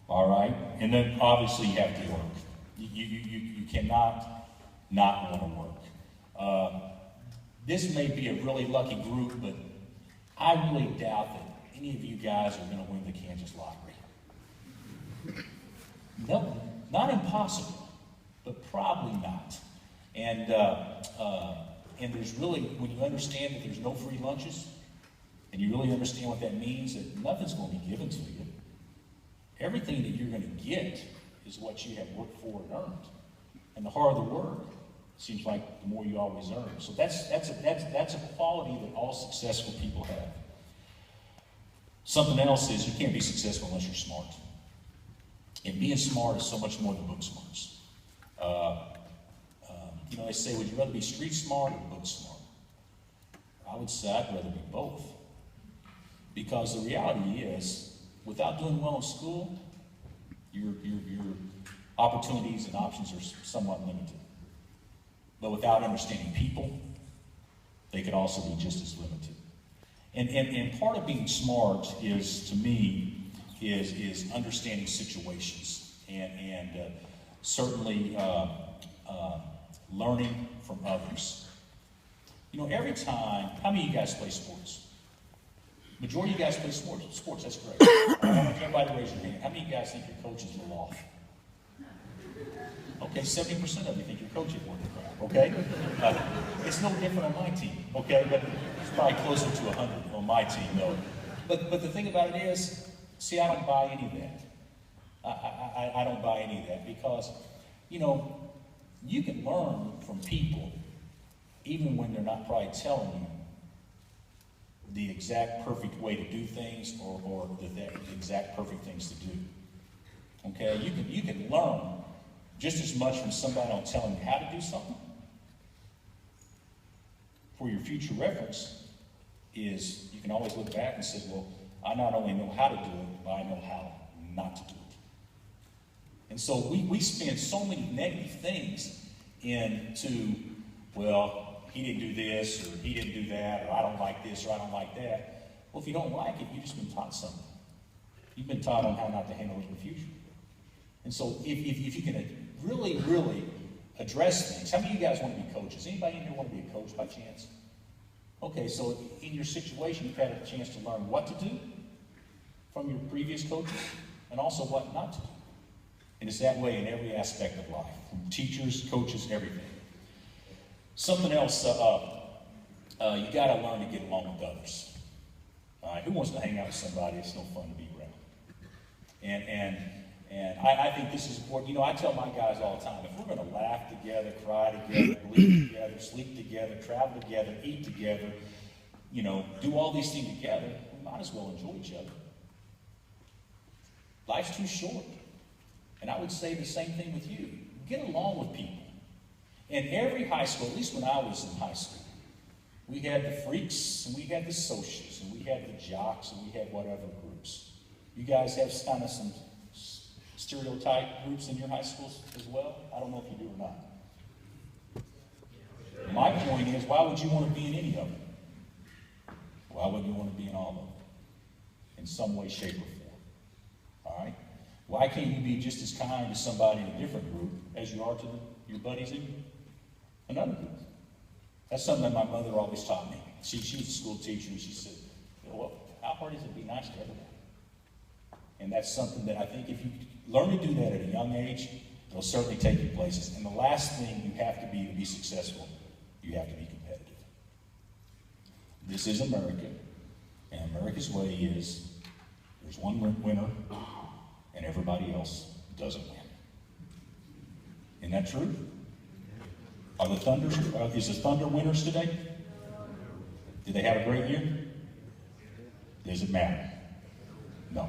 All right? And then obviously you have to work. You cannot not want to work. This may be a really lucky group, but I really doubt that any of you guys are going to win the Kansas lottery. No, not impossible, but probably not. And there's really, when you understand that there's no free lunches, and you really understand what that means, that nothing's going to be given to you. Everything that you're going to get is what you have worked for and earned. And the harder the work, it seems like the more you always earn. So that's a quality that all successful people have. Something else is you can't be successful unless you're smart. And being smart is so much more than book smarts. They say, would you rather be street smart or book smart? I would say I'd rather be both. Because the reality is, without doing well in school, your opportunities and options are somewhat limited. But without understanding people, they could also be just as limited. And part of being smart is, to me, is understanding situations and certainly learning from others. Every time, how many of you guys play sports? Majority of you guys play sports, that's great. I want everybody to raise your hand. How many of you guys think your coach is a little off? Okay, 70% of you think your coach is worth the crap, okay? It's no different on my team, okay? But it's probably closer to 100 on my team, though. But the thing about it is, see, I don't buy any of that. I don't buy any of that because, you can learn from people even when they're not probably telling you the exact perfect way to do things or the exact perfect things to do. Okay, you can learn just as much from somebody on telling you how to do something. For your future reference is you can always look back and say, well, I not only know how to do it, but I know how not to do it. And so we spend so many negative things into, well, he didn't do this, or he didn't do that, or I don't like this, or I don't like that. Well, if you don't like it, you've just been taught something. You've been taught on how not to handle it in the future. And so if you can really, really address things. How many of you guys want to be coaches? Anybody in here want to be a coach by chance? Okay, so in your situation, you've had a chance to learn what to do from your previous coaches and also what not to do. And it's that way in every aspect of life, from teachers, coaches, everything. Something else, you got to learn to get along with others. All right, who wants to hang out with somebody it's no fun to be around? And I think this is important. I tell my guys all the time, if we're going to laugh together, cry together, believe together, sleep together, travel together, eat together, do all these things together, we might as well enjoy each other. Life's too short. And I would say the same thing with you. Get along with people. In every high school, at least when I was in high school, we had the freaks, and we had the socials, and we had the jocks, and we had whatever groups. You guys have kind of some stereotype groups in your high schools as well? I don't know if you do or not. My point is, why would you want to be in any of them? Why wouldn't you want to be in all of them? In some way, shape, or form. All right? Why can't you be just as kind to somebody in a different group as you are to your buddies in another group? That's something that my mother always taught me. She's a school teacher, and she said, well, how hard is it to be nice to everybody? And that's something that I think if you learn to do that at a young age, it'll certainly take you places. And the last thing you have to be successful, you have to be competitive. This is America, and America's way is there's one winner, and everybody else doesn't win. Isn't that true? Are the Thunders, is the Thunder winners today? Did they have a great year? Does it matter? No.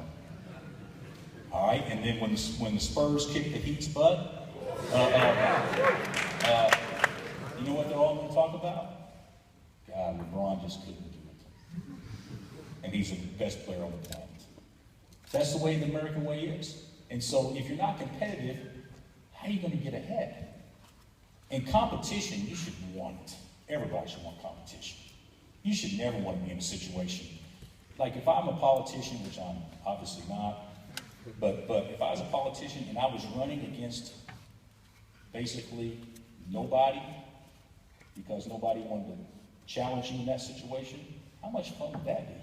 All right, and then when the Spurs kick the Heat's butt, you know what they're all going to talk about? God, LeBron just couldn't do it. And he's the best player on the planet. That's the way the American way is. And so if you're not competitive, how are you going to get ahead? In competition, you should want it. Everybody should want competition. You should never want to be in a situation. Like if I'm a politician, which I'm obviously not, But if I was a politician and I was running against basically nobody, because nobody wanted to challenge you in that situation, how much fun would that be?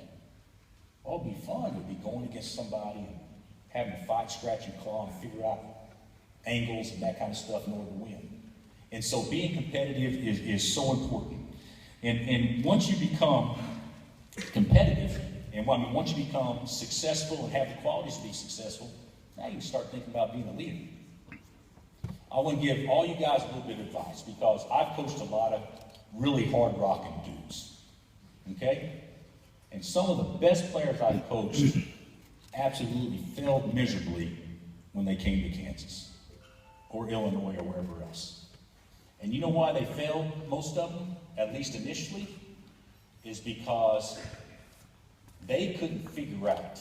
What would be fun would be going against somebody and having to fight, scratch and claw and figure out angles and that kind of stuff in order to win. And so being competitive is so important. And once you become competitive, and once you become successful and have the qualities to be successful, now you can start thinking about being a leader. I want to give all you guys a little bit of advice, because I've coached a lot of really hard rocking dudes, okay? And some of the best players I've coached absolutely failed miserably when they came to Kansas or Illinois or wherever else. And you know why they failed, most of them, at least initially, is because they couldn't figure out